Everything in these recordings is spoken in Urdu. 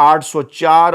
804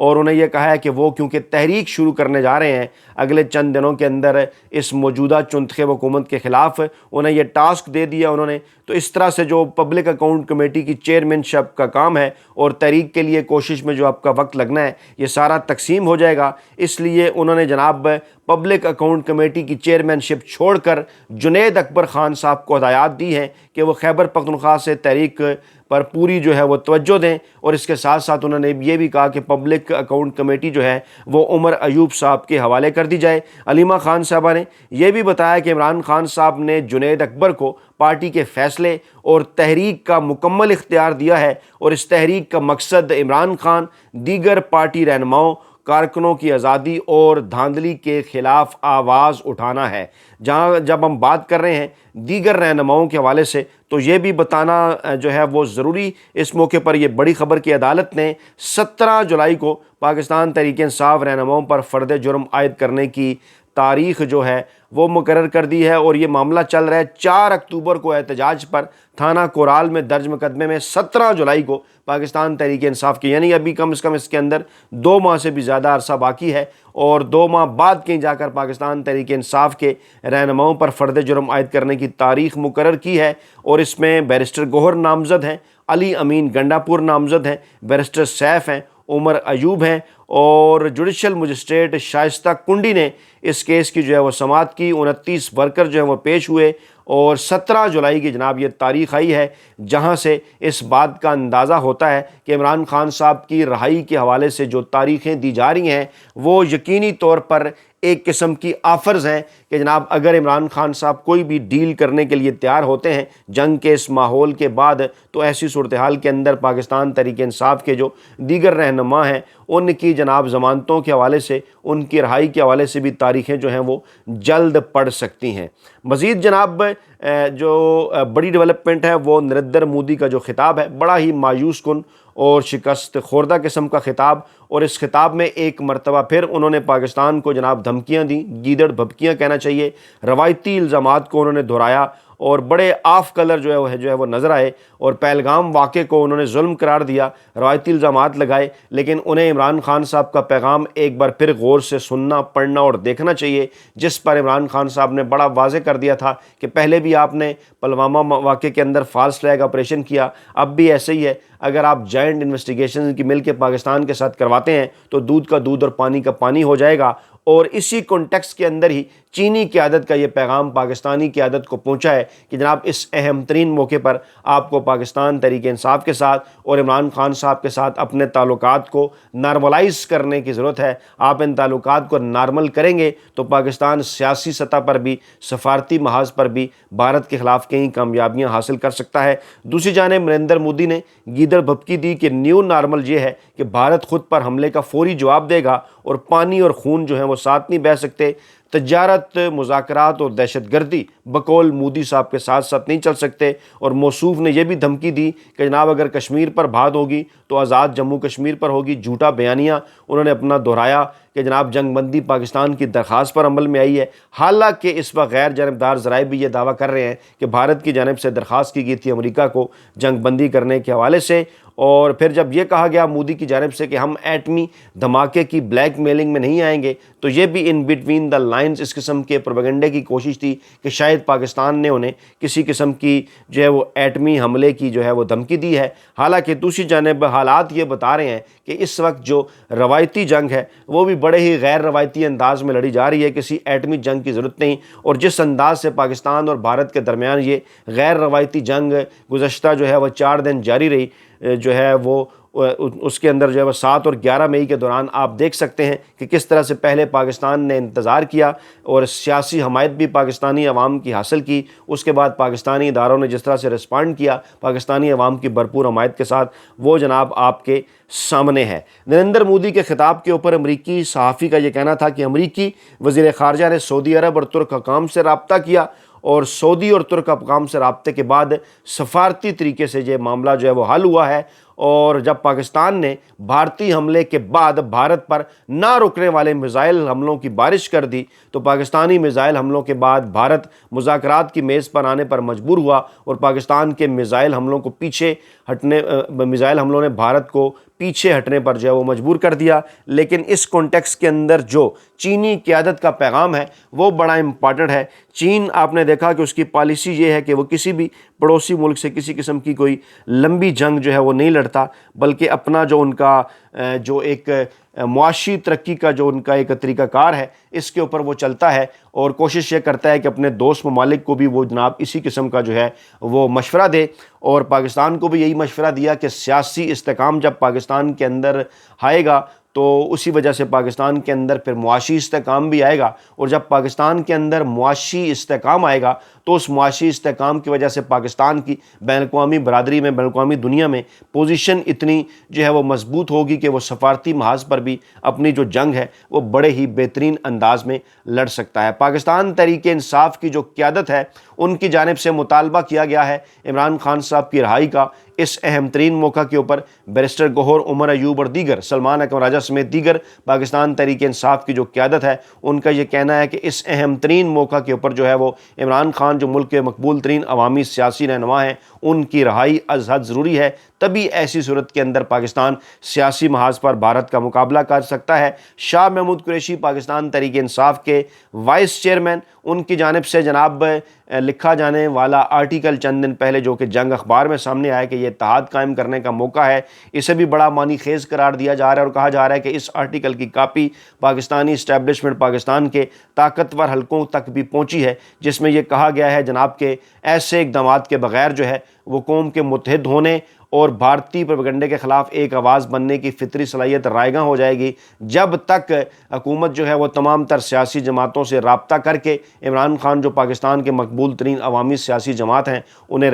اور انہیں یہ کہا ہے کہ وہ کیونکہ تحریک شروع کرنے جا رہے ہیں اگلے چند دنوں کے اندر اس موجودہ چنتخب حکومت کے خلاف، انہیں یہ ٹاسک دے دیا انہوں نے، تو اس طرح سے جو پبلک اکاؤنٹ کمیٹی کی چیئرمین شپ کا کام ہے اور تحریک کے لیے کوشش میں جو آپ کا وقت لگنا ہے یہ سارا تقسیم ہو جائے گا۔ اس لیے انہوں نے جناب پبلک اکاؤنٹ کمیٹی کی چیئرمین شپ چھوڑ کر جنید اکبر خان صاحب کو ہدایات دی ہیں کہ وہ خیبر پختونخوا سے تحریک پر پوری جو ہے وہ توجہ دیں، اور اس کے ساتھ ساتھ انہوں نے یہ بھی کہا کہ پبلک اکاؤنٹ کمیٹی جو ہے وہ عمر ایوب صاحب کے حوالے کر دی جائے۔ علیمہ خان صاحبہ نے یہ بھی بتایا کہ عمران خان صاحب نے جنید اکبر کو پارٹی کے فیصلے اور تحریک کا مکمل اختیار دیا ہے، اور اس تحریک کا مقصد عمران خان، دیگر پارٹی رہنماؤں، کارکنوں کی آزادی اور دھاندلی کے خلاف آواز اٹھانا ہے۔ جب ہم بات کر رہے ہیں دیگر رہنماؤں کے حوالے سے تو یہ بھی بتانا جو ہے وہ ضروری اس موقع پر یہ بڑی خبر کہ عدالت نے 17 جولائی کو پاکستان تحریک انصاف رہنماؤں پر فرد جرم عائد کرنے کی تاریخ جو ہے وہ مقرر کر دی ہے، اور یہ معاملہ چل رہا ہے 4 اکتوبر کو احتجاج پر تھانہ کورال میں درج مقدمے میں 17 جولائی کو پاکستان تحریک انصاف کی، یعنی ابھی کم از کم اس کے اندر 2 ماہ سے بھی زیادہ عرصہ باقی ہے، اور 2 ماہ بعد کہیں جا کر پاکستان تحریک انصاف کے رہنماؤں پر فرد جرم عائد کرنے کی تاریخ مقرر کی ہے، اور اس میں بیرسٹر گوہر نامزد ہیں، علی امین گنڈا پور نامزد ہیں، بیرسٹر سیف ہیں، عمر ایوب ہیں، اور جوڈیشل مجسٹریٹ شائستہ کنڈی نے اس کیس کی جو ہے وہ سماعت کی۔ 29 ورکر جو ہیں وہ پیش ہوئے، اور 17 جولائی کی جناب یہ تاریخ آئی ہے جہاں سے اس بات کا اندازہ ہوتا ہے کہ عمران خان صاحب کی رہائی کے حوالے سے جو تاریخیں دی جا رہی ہیں وہ یقینی طور پر ایک قسم کی آفرز ہیں کہ جناب اگر عمران خان صاحب کوئی بھی ڈیل کرنے کے لیے تیار ہوتے ہیں جنگ کے اس ماحول کے بعد، تو ایسی صورتحال کے اندر پاکستان تحریک انصاف کے جو دیگر رہنما ہیں ان کی جناب ضمانتوں کے حوالے سے، ان کی رہائی کے حوالے سے بھی تاریخیں جو ہیں وہ جلد پڑ سکتی ہیں۔ مزید جناب جو بڑی ڈیولپمنٹ ہے وہ نریندر مودی کا جو خطاب ہے، بڑا ہی مایوس کن اور شکست خوردہ قسم کا خطاب، اور اس خطاب میں ایک مرتبہ پھر انہوں نے پاکستان کو جناب دھمکیاں دیں، گیدڑ بھبکیاں کہنا چاہیے، روایتی الزامات کو انہوں نے دہرایا، اور بڑے آف کلر جو ہے وہ نظر آئے، اور پہلگام واقعے کو انہوں نے ظلم قرار دیا، روایتی الزامات لگائے، لیکن انہیں عمران خان صاحب کا پیغام ایک بار پھر غور سے سننا، پڑھنا اور دیکھنا چاہیے، جس پر عمران خان صاحب نے بڑا واضح کر دیا تھا کہ پہلے بھی آپ نے پلوامہ واقعے کے اندر فالس فلیگ آپریشن کیا، اب بھی ایسے ہی ہے، اگر آپ جائنٹ انویسٹیگیشن کی مل کے پاکستان کے ساتھ کرواتے ہیں تو دودھ کا دودھ اور پانی کا پانی ہو جائے گا۔ اور اسی کانٹیکسٹ کے اندر ہی چینی قیادت کا یہ پیغام پاکستانی قیادت کو پہنچا ہے کہ جناب اس اہم ترین موقع پر آپ کو پاکستان تحریک انصاف کے ساتھ اور عمران خان صاحب کے ساتھ اپنے تعلقات کو نارملائز کرنے کی ضرورت ہے۔ آپ ان تعلقات کو نارمل کریں گے تو پاکستان سیاسی سطح پر بھی، سفارتی محاذ پر بھی بھارت کے خلاف کئی کامیابیاں حاصل کر سکتا ہے۔ دوسری جانب نریندر مودی نے گیدڑ بھبکی دی کہ نیو نارمل یہ ہے کہ بھارت خود پر حملے کا فوری جواب دے گا، اور پانی اور خون جو ہیں وہ ساتھ نہیں بہہ سکتے، تجارت، مذاکرات اور دہشت گردی بقول مودی صاحب کے ساتھ ساتھ نہیں چل سکتے۔ اور موصوف نے یہ بھی دھمکی دی کہ جناب اگر کشمیر پر بات ہوگی تو آزاد جموں کشمیر پر ہوگی۔ جھوٹا بیانیہ انہوں نے اپنا دہرایا کہ جناب جنگ بندی پاکستان کی درخواست پر عمل میں آئی ہے، حالانکہ اس وقت غیر جانبدار ذرائع بھی یہ دعویٰ کر رہے ہیں کہ بھارت کی جانب سے درخواست کی گئی تھی امریکہ کو جنگ بندی کرنے کے حوالے سے۔ اور پھر جب یہ کہا گیا مودی کی جانب سے کہ ہم ایٹمی دھماکے کی بلیک میلنگ میں نہیں آئیں گے، تو یہ بھی ان بٹوین دا لائنز اس قسم کے پروپیگنڈے کی کوشش تھی کہ شاید پاکستان نے انہیں کسی قسم کی جو ہے وہ ایٹمی حملے کی جو ہے وہ دھمکی دی ہے۔ حالانکہ دوسری جانب حالات یہ بتا رہے ہیں کہ اس وقت جو روایتی جنگ ہے وہ بھی بڑے ہی غیر روایتی انداز میں لڑی جا رہی ہے، کسی ایٹمی جنگ کی ضرورت نہیں۔ اور جس انداز سے پاکستان اور بھارت کے درمیان یہ غیر روایتی جنگ گزشتہ جو ہے وہ 4 دن جاری رہی، جو ہے وہ اس کے اندر جو ہے وہ 7 اور 11 مئی کے دوران آپ دیکھ سکتے ہیں کہ کس طرح سے پہلے پاکستان نے انتظار کیا اور سیاسی حمایت بھی پاکستانی عوام کی حاصل کی، اس کے بعد پاکستانی اداروں نے جس طرح سے رسپانڈ کیا پاکستانی عوام کی بھرپور حمایت کے ساتھ، وہ جناب آپ کے سامنے ہے۔ نریندر مودی کے خطاب کے اوپر امریکی صحافی کا یہ کہنا تھا کہ امریکی وزیر خارجہ نے سعودی عرب اور ترک حکام سے رابطہ کیا، اور سعودی اور ترک حکام سے رابطے کے بعد سفارتی طریقے سے یہ معاملہ جو ہے وہ حل ہوا ہے، اور جب پاکستان نے بھارتی حملے کے بعد بھارت پر نہ رکنے والے میزائل حملوں کی بارش کر دی تو پاکستانی میزائل حملوں کے بعد بھارت مذاکرات کی میز پر آنے پر مجبور ہوا اور پاکستان کے میزائل حملوں نے بھارت کو پیچھے ہٹنے پر جو ہے وہ مجبور کر دیا۔ لیکن اس کانٹیکس کے اندر جو چینی قیادت کا پیغام ہے وہ بڑا امپارٹنٹ ہے۔ چین آپ نے دیکھا کہ اس کی پالیسی یہ ہے کہ وہ کسی بھی پڑوسی ملک سے کسی قسم کی کوئی لمبی جنگ جو ہے وہ نہیں لڑتا، بلکہ اپنا جو ان کا جو ایک معاشی ترقی کا جو ان کا ایک طریقہ کار ہے اس کے اوپر وہ چلتا ہے اور کوشش یہ کرتا ہے کہ اپنے دوست ممالک کو بھی وہ جناب اسی قسم کا جو ہے وہ مشورہ دے، اور پاکستان کو بھی یہی مشورہ دیا کہ سیاسی استحکام جب پاکستان کے اندر آئے گا تو اسی وجہ سے پاکستان کے اندر پھر معاشی استحکام بھی آئے گا، اور جب پاکستان کے اندر معاشی استحکام آئے گا تو اس معاشی استحکام کی وجہ سے پاکستان کی بین الاقوامی برادری میں، بین الاقوامی دنیا میں پوزیشن اتنی جو ہے وہ مضبوط ہوگی کہ وہ سفارتی محاذ پر بھی اپنی جو جنگ ہے وہ بڑے ہی بہترین انداز میں لڑ سکتا ہے۔ پاکستان تحریک انصاف کی جو قیادت ہے ان کی جانب سے مطالبہ کیا گیا ہے عمران خان صاحب کی رہائی کا۔ اس اہم ترین موقع کے اوپر بیرسٹر گوہر، عمر ایوب اور دیگر، سلمان اکرم راجہ سمیت دیگر پاکستان تحریک انصاف کی جو قیادت ہے ان کا یہ کہنا ہے کہ اس اہم ترین موقع کے اوپر جو ہے وہ عمران خان جو ملک کے مقبول ترین عوامی سیاسی رہنما ہیں ان کی رہائی از حد ضروری ہے، تبھی ایسی صورت کے اندر پاکستان سیاسی محاذ پر بھارت کا مقابلہ کر سکتا ہے۔ شاہ محمود قریشی پاکستان تحریک انصاف کے وائس چیئرمین، ان کی جانب سے جناب لکھا جانے والا آرٹیکل چند دن پہلے جو کہ جنگ اخبار میں سامنے آیا کہ یہ اتحاد قائم کرنے کا موقع ہے، اسے بھی بڑا معنی خیز قرار دیا جا رہا ہے اور کہا جا رہا ہے کہ اس آرٹیکل کی کاپی پاکستانی اسٹیبلشمنٹ پاکستان کے طاقتور حلقوں تک بھی پہنچی ہے، جس میں یہ کہا گیا ہے جناب کہ ایسے اقدامات کے بغیر جو ہے وہ قوم کے متحد ہونے اور بھارتی پروپیگنڈے کے خلاف ایک آواز بننے کی فطری صلاحیت رائگاں ہو جائے گی جب تک حکومت جو ہے وہ تمام تر سیاسی جماعتوں سے رابطہ کر کے عمران خان جو پاکستان کے مقبول ترین عوامی سیاسی جماعت ہیں انہیں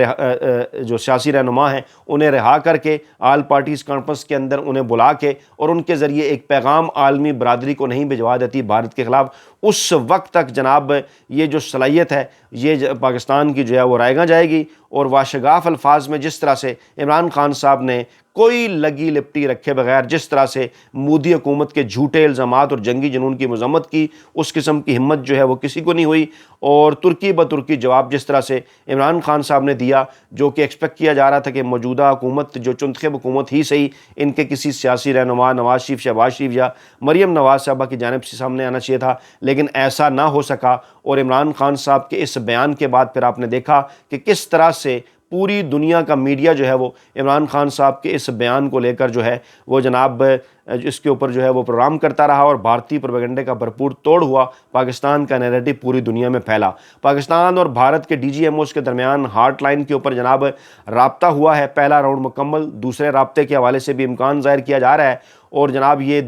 جو سیاسی رہنما ہیں انہیں رہا کر کے آل پارٹیز کانفرنس کے اندر انہیں بلا کے اور ان کے ذریعے ایک پیغام عالمی برادری کو نہیں بھجوا دیتی بھارت کے خلاف، اس وقت تک جناب یہ جو صلاحیت ہے یہ پاکستان کی جو ہے وہ رائگاں جائے گی۔ اور واشگاف الفاظ میں جس طرح سے عمران خان صاحب نے کوئی لگی لپٹی رکھے بغیر جس طرح سے مودی حکومت کے جھوٹے الزامات اور جنگی جنون کی مذمت کی، اس قسم کی ہمت جو ہے وہ کسی کو نہیں ہوئی، اور ترکی بترکی جواب جس طرح سے عمران خان صاحب نے دیا جو کہ ایکسپیکٹ کیا جا رہا تھا کہ موجودہ حکومت جو چنتخب حکومت ہی صحیح ان کے کسی سیاسی رہنما نواز شریف، شہباز شریف یا مریم نواز صاحبہ کی جانب سے سامنے آنا چاہیے تھا، لیکن ایسا نہ ہو سکا۔ اور عمران خان صاحب کے اس بیان کے بعد پھر آپ نے دیکھا کہ کس طرح سے پوری دنیا کا میڈیا جو ہے وہ عمران خان صاحب کے اس بیان کو لے کر جو ہے وہ جناب اس کے اوپر جو ہے وہ پروگرام کرتا رہا اور بھارتی پروپیگنڈے کا بھرپور توڑ ہوا، پاکستان کا نیریٹو پوری دنیا میں پھیلا۔ پاکستان اور بھارت کے ڈی جی ایم اوز کے درمیان ہاٹ لائن کے اوپر جناب رابطہ ہوا ہے، پہلا راؤنڈ مکمل، دوسرے رابطے کے حوالے سے بھی امکان ظاہر کیا جا رہا ہے، اور جناب یہ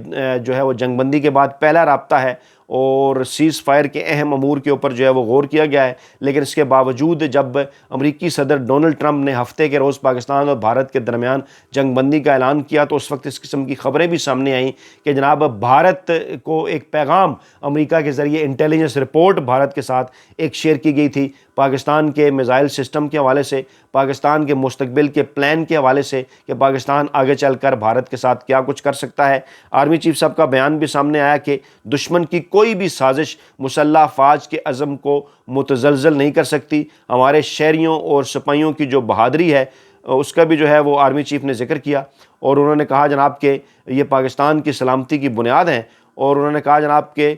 جو ہے وہ جنگ بندی کے بعد پہلا رابطہ ہے اور سیز فائر کے اہم امور کے اوپر جو ہے وہ غور کیا گیا ہے۔ لیکن اس کے باوجود جب امریکی صدر ڈونلڈ ٹرمپ نے ہفتے کے روز پاکستان اور بھارت کے درمیان جنگ بندی کا اعلان کیا تو اس وقت اس قسم کی خبریں بھی سامنے آئیں کہ جناب بھارت کو ایک پیغام امریکہ کے ذریعے انٹیلیجنس رپورٹ بھارت کے ساتھ ایک شیئر کی گئی تھی پاکستان کے میزائل سسٹم کے حوالے سے، پاکستان کے مستقبل کے پلان کے حوالے سے کہ پاکستان آگے چل کر بھارت کے ساتھ کیا کچھ کر سکتا ہے۔ آرمی چیف صاحب کا بیان بھی سامنے آیا کہ دشمن کی کوئی بھی سازش مسلح افواج کے عزم کو متزلزل نہیں کر سکتی۔ ہمارے شہریوں اور سپاہیوں کی جو بہادری ہے اس کا بھی جو ہے وہ آرمی چیف نے ذکر کیا، اور انہوں نے کہا جناب کہ یہ پاکستان کی سلامتی کی بنیاد ہیں، اور انہوں نے کہا جناب کہ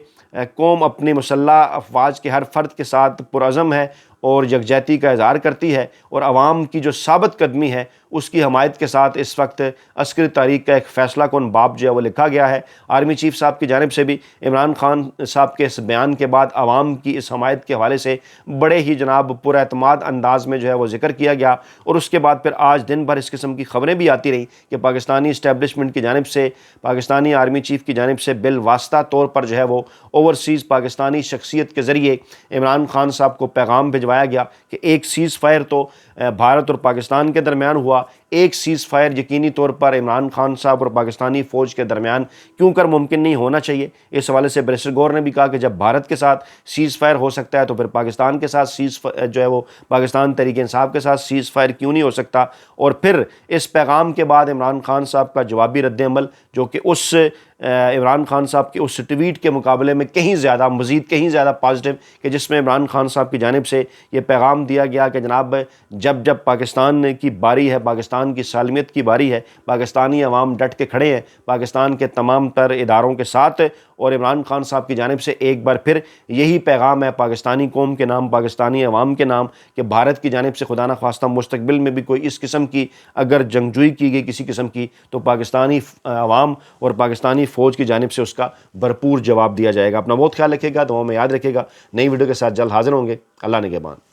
قوم اپنی مسلح افواج کے ہر فرد کے ساتھ پرعزم ہے اور یکجہتی کا اظہار کرتی ہے، اور عوام کی جو ثابت قدمی ہے اس کی حمایت کے ساتھ اس وقت عسکری تاریخ کا ایک فیصلہ کن باب جو ہے وہ لکھا گیا ہے۔ آرمی چیف صاحب کی جانب سے بھی عمران خان صاحب کے اس بیان کے بعد عوام کی اس حمایت کے حوالے سے بڑے ہی جناب پر اعتماد انداز میں جو ہے وہ ذکر کیا گیا، اور اس کے بعد پھر آج دن بھر اس قسم کی خبریں بھی آتی رہیں کہ پاکستانی اسٹیبلشمنٹ کی جانب سے، پاکستانی آرمی چیف کی جانب سے بالواسطہ طور پر جو ہے وہ اوورسیز پاکستانی شخصیت کے ذریعے عمران خان صاحب کو پیغام بھجوایا گیا کہ ایک سیز فائر تو بھارت اور پاکستان کے درمیان ہوا، ایک سیز فائر یقینی طور پر عمران خان صاحب اور پاکستانی فوج کے درمیان کیوں کر ممکن نہیں ہونا چاہیے؟ اس حوالے سے بیرسٹر گور نے بھی کہا کہ جب بھارت کے ساتھ سیز فائر ہو سکتا ہے تو پھر پاکستان کے ساتھ جو ہے وہ پاکستان تحریک انصاف کے ساتھ سیز فائر کیوں نہیں ہو سکتا؟ اور پھر اس پیغام کے بعد عمران خان صاحب کا جوابی رد عمل جو کہ اس عمران خان صاحب کے اس ٹویٹ کے مقابلے میں کہیں زیادہ پازیٹیو، کہ جس میں عمران خان صاحب کی جانب سے یہ پیغام دیا گیا کہ جناب جب پاکستان کی باری ہے، پاکستان کی سالمیت کی باری ہے، پاکستانی عوام ڈٹ کے کھڑے ہیں پاکستان کے تمام تر اداروں کے ساتھ، اور عمران خان صاحب کی جانب سے ایک بار پھر یہی پیغام ہے پاکستانی قوم کے نام، پاکستانی عوام کے نام، کہ بھارت کی جانب سے خدا نہ خواستہ مستقبل میں بھی کوئی اس قسم کی اگر جنگجوئی کی گئی کسی قسم کی، تو پاکستانی عوام اور پاکستانی فوج کی جانب سے اس کا بھرپور جواب دیا جائے گا۔ اپنا بہت خیال رکھے گا، دعاؤں میں یاد رکھے گا۔ نئی ویڈیو کے ساتھ جلد حاضر ہوں گے۔ اللہ نگہبان۔